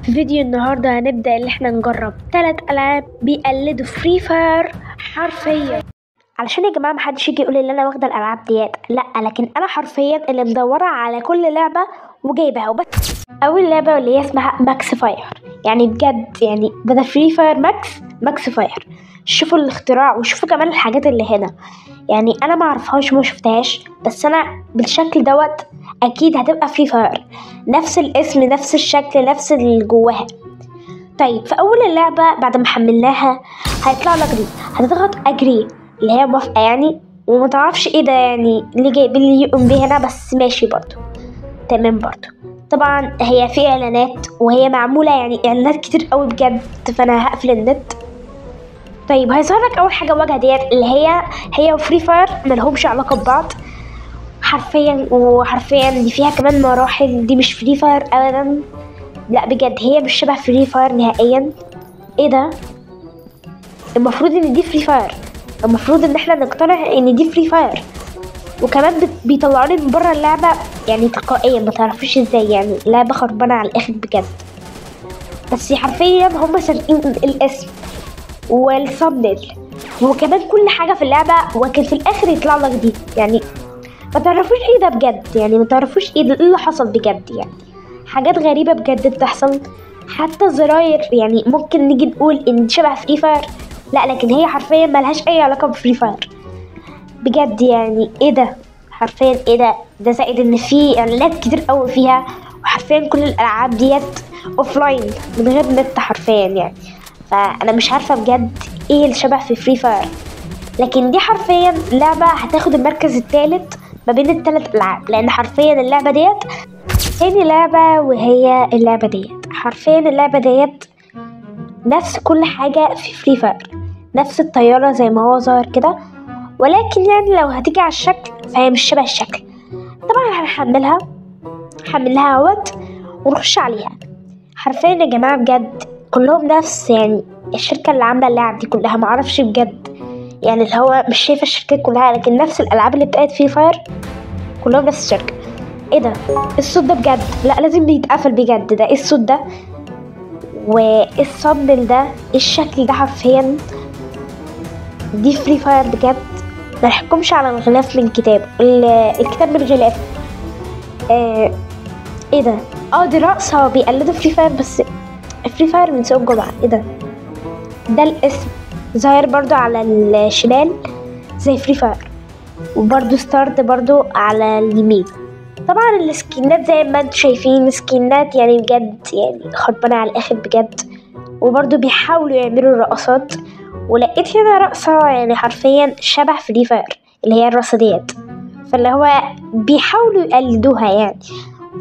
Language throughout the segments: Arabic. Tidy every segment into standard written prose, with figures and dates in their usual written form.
في فيديو النهاردة هنبدأ اللي احنا نجرب 3 ألعاب بيقلدوا فري فاير حرفيا. علشان يا جماعة محدش يجي يقول ان انا واخدة الألعاب ديت، لا، لكن انا حرفيا اللي مدورة على كل لعبة وجايبها وبس. اول لعبة واللي هي اسمها ماكس فاير، يعني بجد يعني بدل فري فاير ماكس فاير. شوفوا الاختراع وشوفوا كمان الحاجات اللي هنا، يعني انا ما اعرفهاش وما شفتهاش، بس انا بالشكل دوت اكيد هتبقى فري فاير، نفس الاسم نفس الشكل نفس اللي جواها. طيب في اول اللعبه بعد ما حملناها هيطلع لك دي، هتضغط اجري اللي هي موافقه يعني، وما تعرفش ايه ده يعني اللي جايب اللي يقوم بيه هنا، بس ماشي برضو تمام. برضو طبعا هي في اعلانات وهي معموله يعني اعلانات كتير قوي بجد، فانا هقفل النت. طيب هيظهر لك اول حاجه واجهه ديت اللي هي وفري فاير ملهمش علاقه ببعض حرفيا، وحرفيا دي فيها كمان مراحل، دي مش فري فاير ابدا، لا بجد هي مش شبه فري فاير نهائيا. ايه ده؟ المفروض ان دي فري فاير، المفروض ان احنا نقتنع ان دي فري فاير، وكمان بيطلعوني من بره اللعبه يعني تلقائيا، ما تعرفوش ازاي، يعني لعبه خربانه على الاخر بجد. بس حرفيا هم سارقين الاسم والثامبنيل وكمان كل حاجه في اللعبه، وكان في الاخر يطلع لك دي، يعني ما تعرفوش ايه ده بجد، يعني ما تعرفوش ايه اللي حصل بجد، يعني حاجات غريبه بجد بتحصل. حتى الزراير يعني ممكن نيجي نقول ان شبه فري فاير، لا لكن هي حرفيا ملهاش اي علاقه بفري فاير بجد. يعني ايه ده حرفيا، ايه ده زائد ان في اعلانات كتير قوي فيها، وحرفيا كل الالعاب ديت اوفلاين من غير نت حرفيا يعني، فانا مش عارفه بجد ايه اللي شبه في فري فاير. لكن دي حرفيا لعبه هتاخد المركز الثالث ما بين الثلاث العاب، لان حرفيا اللعبه ديت تاني لعبه، وهي اللعبه ديت حرفيا اللعبه ديت نفس كل حاجه في فري فاير، نفس الطياره زي ما هو ظاهر كده، ولكن يعني لو هتيجي على الشكل فهي مش شبه الشكل. طبعا هنحملها، حملها اهوت ونخش عليها. حرفيا يا جماعه بجد كلهم نفس يعني الشركه اللي عامله اللعب دي كلها، معرفش بجد يعني اللي هو مش شايفه الشركات كلها، لكن نفس الالعاب اللي بتاعت فري فاير كلهم نفس الشركه. ايه ده الصوت ده بجد، لا لازم يتقفل بجد، ده ايه الصوت ده وايه الصندل ده، ايه الشكل ده حرفيا، دي فري فاير بجد. ما نحكمش على الغلاف من كتاب، الكتاب من غلاف. ايه ده، دي رقصة بيقلدوا فري فاير، بس فري فاير من سوق الجمعة. ايه ده الاسم ظاهر برضو على الشمال زي فري فاير، وبرضو ستارت برضو على اليمين. طبعا السكينات زي ما انتم شايفين سكينات يعني بجد يعني خربانة على الاخر بجد، وبرضو بيحاولوا يعملوا الرقصات، ولقيت هنا رقصة يعني حرفيا شبه فري فاير اللي هي الرقصة ديت، فاللي هو بيحاولوا يقلدوها يعني،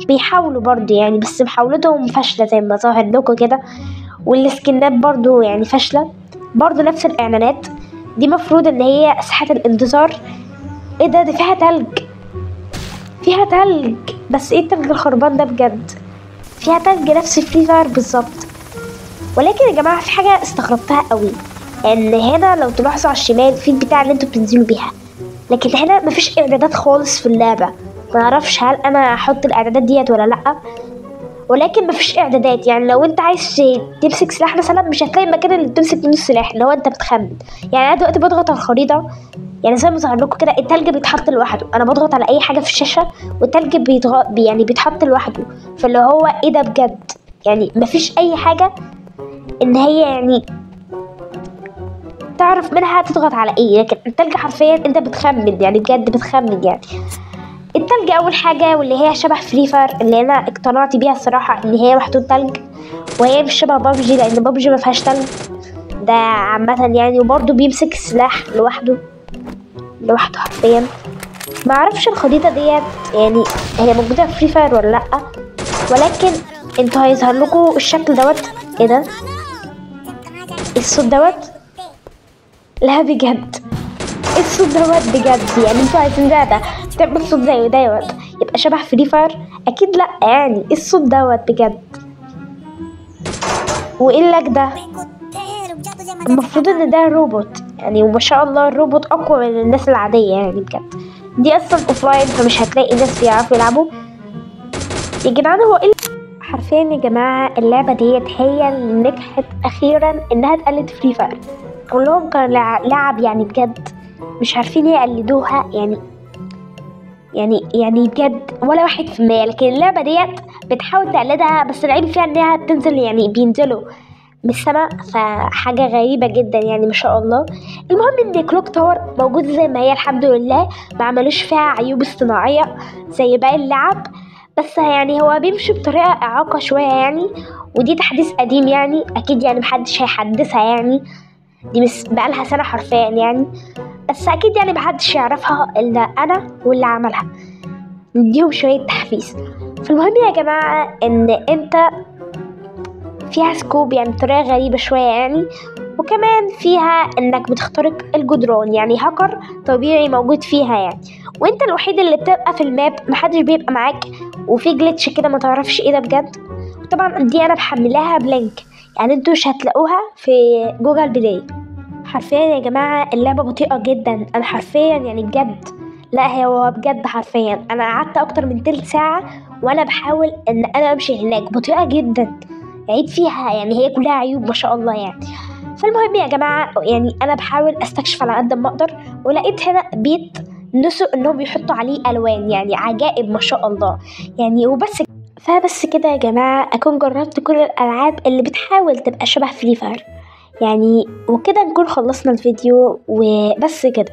بيحاولوا برضو يعني، بس محاولتهم فاشلة زي ما ظاهر لكم كده، والسكنات برضو يعني فاشلة، برضو نفس الإعلانات. دي مفروض إن هي ساحة الانتظار. ايه ده فيها تلج، بس ايه التلج الخربان ده بجد، فيها تلج نفس فري فاير بالظبط. ولكن يا جماعة في حاجة استغربتها قوي، ان هنا لو تلاحظوا على الشمال في البتاع اللي انتوا بتنزلوا بيها، لكن هنا مفيش اعدادات خالص في اللعبة. ما اعرفش هل انا احط الاعدادات ديت ولا لا، ولكن مفيش اعدادات. يعني لو انت عايز تمسك سلاح مثلا مش هتلاقي المكان اللي بتمسك منه السلاح، اللي هو انت بتخمن. يعني انا دلوقتي بضغط على الخريطة، يعني زي ما ظهر لكم كده التلج بيتحط لوحده، انا بضغط على اي حاجة في الشاشة والتلج يعني بيتحط لوحده، فاللي هو ايه ده بجد، يعني مفيش اي حاجة ان هي يعني تعرف منها تضغط على ايه، لكن التلج حرفيا انت بتخمن يعني بجد بتخمن. يعني التلج اول حاجه واللي هي شبه فري فاير اللي انا اقتنعت بيها الصراحه ان هي محطوط تلج، وهي مش شبه بابجي لان بابجي ما فيهاش تلج ده عامه يعني، وبرده بيمسك السلاح لوحده حرفيا. ما اعرفش الخريطه ديت يعني هي موجوده في فري فاير ولا لا، ولكن انتوا هيظهر لكم الشكل دوت. ايه ده الصوت دوت، لا بجد الصوت دوت بجد، يعني انتوا عايزين ده تعمل صوت زي دوت يبقى شبه فري فاير؟ اكيد لا، يعني الصوت دوت بجد. وايه اللك ده، المفروض ان ده روبوت يعني، وما شاء الله الروبوت اقوى من الناس العاديه يعني بجد. دي اصلا اوفلاين فمش هتلاقي ناس بيعرفوا يلعبوا. يا جدعان هو ايه حرفيا يا جماعة اللعبة ديت هي اللي نجحت أخيرا إنها تقلد فري فاير. كلهم كانوا لعب يعني بجد مش عارفين يقلدوها يعني بجد ولا 1%. لكن اللعبة ديت بتحاول تقلدها، بس العيب فيها إنها بتنزل يعني بينزلوا من السما، فحاجة غريبة جدا يعني ما شاء الله. المهم ان كلوك تاور موجود زي ما هي الحمد لله، ما عملوش فيها عيوب اصطناعية زي باقي اللعب، بس يعني هو بيمشي بطريقة إعاقة شوية يعني، ودي تحديث قديم يعني أكيد يعني محدش هيحدثها يعني، دي مش بقالها سنة حرفيا يعني، بس أكيد يعني محدش يعرفها إلا أنا واللي عملها، نديهم شوية تحفيز. فالمهم يا جماعة إن أنت فيها سكوب يعني بطريقة غريبة شوية يعني، وكمان فيها انك بتخترق الجدران يعني هاكر طبيعي موجود فيها يعني، وانت الوحيد اللي بتبقى في الماب، محدش بيبقى معاك، وفي جليتش كده ما تعرفش ايه ده بجد. وطبعا دي انا بحملها بلينك يعني انتوا مش هتلاقوها في جوجل بلاي. حرفيا يا جماعة اللعبة بطيئة جدا، انا حرفيا يعني بجد، لا هو بجد حرفيا انا قعدت اكتر من تلت ساعة وانا بحاول ان انا امشي هناك، بطيئة جدا، عيب فيها يعني هي كلها عيوب ما شاء الله يعني. فالمهم يا جماعة يعني أنا بحاول أستكشف على قد ما أقدر، ولقيت هنا بيت نسوا إنهم يحطوا عليه ألوان يعني عجائب ما شاء الله يعني، وبس. فبس كده يا جماعة أكون جربت كل الألعاب اللي بتحاول تبقى شبه فري فاير يعني، وكده نكون خلصنا الفيديو وبس كده.